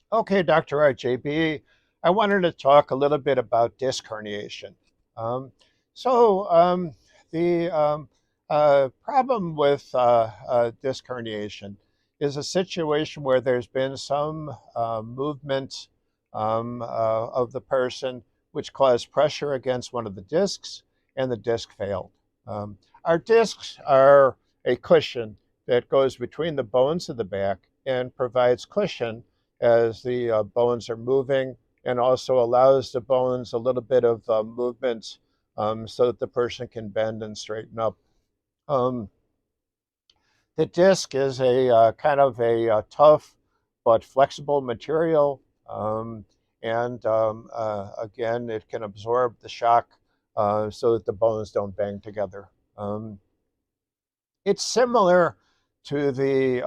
Okay, doctorarjaybe, I wanted to talk a little bit about disc herniation. Um, so, the problem with disc herniation is a situation where there's been some movement of the person which caused pressure against one of the discs, and the disc failed. Our discs are a cushion that goes between the bones of the back and provides cushion as the bones are moving, and also allows the bones a little bit of movement so that the person can bend and straighten up. Um, the disc is a kind of a tough but flexible material, and again, it can absorb the shock so that the bones don't bang together. It's similar to the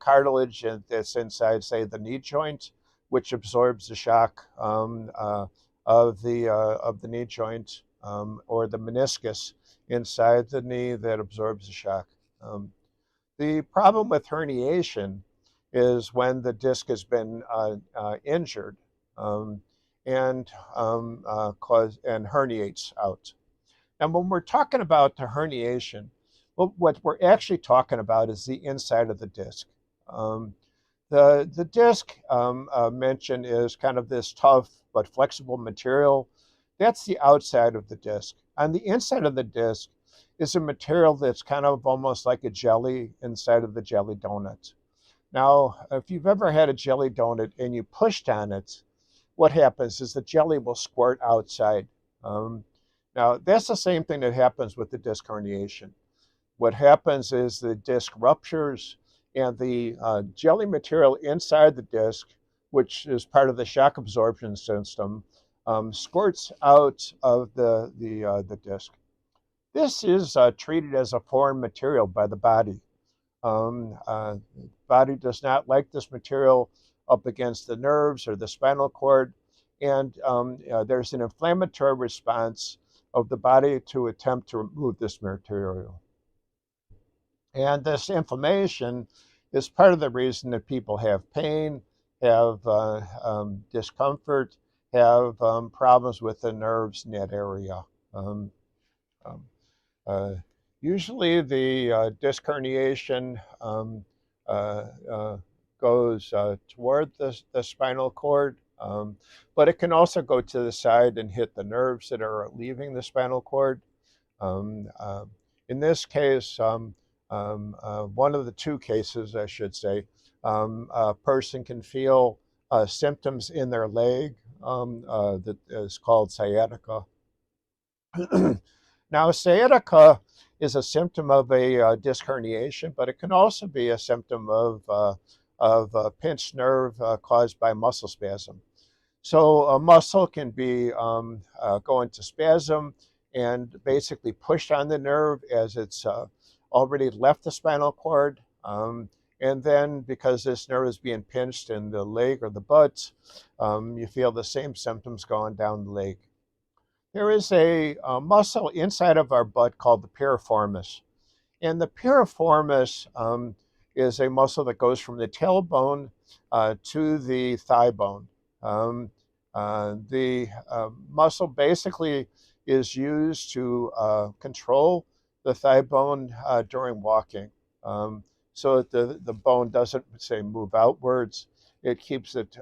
cartilage that's inside, say, the knee joint, which absorbs the shock of the knee joint, or the meniscus inside the knee that absorbs the shock. The problem with herniation is when the disc has been injured um, and herniates out. And when we're talking about the herniation, well, what we're actually talking about is the inside of the disc. Um, the disc mentioned is kind of this tough but flexible material. That's the outside of the disc. On the inside of the disc is a material that's kind of almost like a jelly inside of the jelly donut. Now, if you've ever had a jelly donut and you pushed on it, what happens is the jelly will squirt outside. Um, Now, that's the same thing that happens with the disc herniation. What happens is the disc ruptures, and the jelly material inside the disc, which is part of the shock absorption system, squirts out of the disc. This is treated as a foreign material by the body. Body does not like this material up against the nerves or the spinal cord, and there's an inflammatory response of the body to attempt to remove this material. And this inflammation is part of the reason that people have pain, have discomfort, have problems with the nerves in that area. Um, um, uh, Usually, the disc herniation uh, uh, goes toward the spinal cord, but it can also go to the side and hit the nerves that are leaving the spinal cord. Um, uh, in this case, one of the two cases, I should say, a person can feel symptoms in their leg that is called sciatica. Now, sciatica is a symptom of a disc herniation, but it can also be a symptom of a pinched nerve caused by muscle spasm. So a muscle can be go into spasm and basically push on the nerve as it's already left the spinal cord. And then, because this nerve is being pinched in the leg or the butt, you feel the same symptoms going down the leg. There is a muscle inside of our butt called the piriformis. And the piriformis is a muscle that goes from the tailbone to the thigh bone. Um, the muscle basically is used to control the thigh bone during walking, so that the bone doesn't, say, move outwards. It keeps it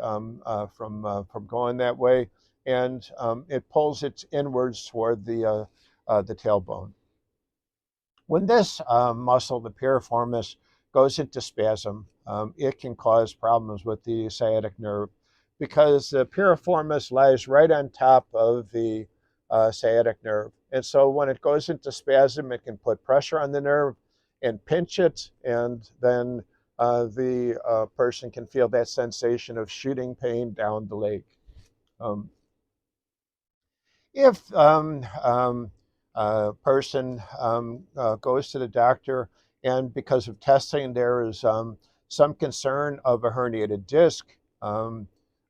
from going that way, and it pulls it inwards toward the tailbone. When this muscle, the piriformis, goes into spasm, it can cause problems with the sciatic nerve because the piriformis lies right on top of the sciatic nerve. And so when it goes into spasm, it can put pressure on the nerve and pinch it, and then the person can feel that sensation of shooting pain down the leg. Um, if a person goes to the doctor and because of testing there is some concern of a herniated disc,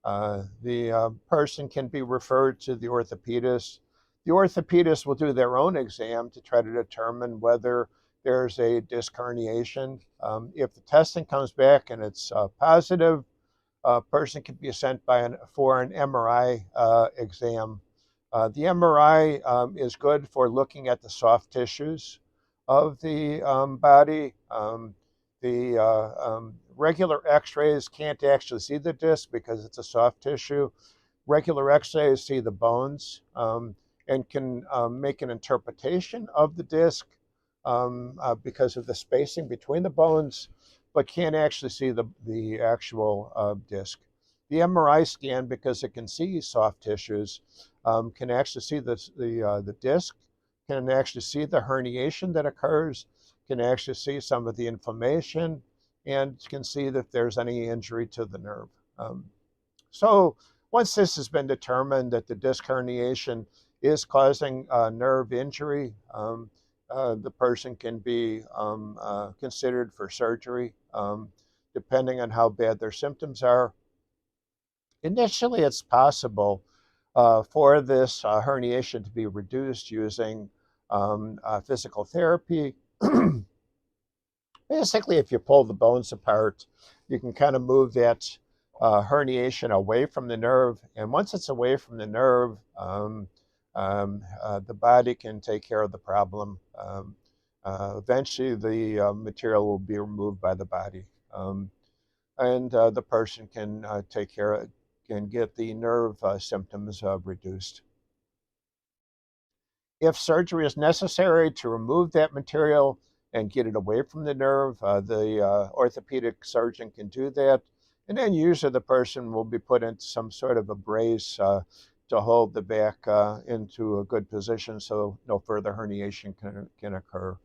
the person can be referred to the orthopedist. The orthopedist will do their own exam to try to determine whether there's a disc herniation. If the testing comes back and it's positive, a person can be sent for an MRI exam. The MRI is good for looking at the soft tissues of the body. The regular x-rays can't actually see the disc because it's a soft tissue. Regular x-rays see the bones and can make an interpretation of the disc because of the spacing between the bones, but can't actually see the actual disc. The MRI scan, because it can see soft tissues, can actually see the disc, can actually see the herniation that occurs, can actually see some of the inflammation, and can see if there's any injury to the nerve. So once this has been determined that the disc herniation is causing nerve injury, the person can be considered for surgery, depending on how bad their symptoms are. Initially, it's possible for this herniation to be reduced using physical therapy. Basically, if you pull the bones apart, you can kind of move that herniation away from the nerve. And once it's away from the nerve, the body can take care of the problem. Eventually, the material will be removed by the body. And the person can take care of, can get the nerve symptoms reduced. If surgery is necessary to remove that material and get it away from the nerve, the orthopedic surgeon can do that. And then usually the person will be put into some sort of a brace to hold the back into a good position so no further herniation can occur.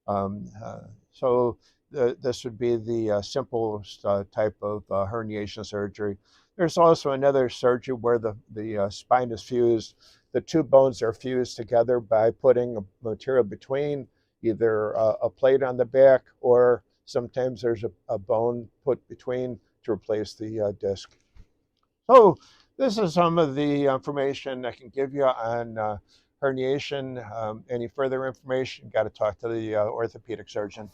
Um, uh, so this would be the simplest type of herniation surgery. There's also another surgery where the spine is fused. The two bones are fused together by putting a material between, either a plate on the back, or sometimes there's a bone put between to replace the disc. So this is some of the information I can give you on herniation. Any further information, got to talk to the orthopedic surgeon.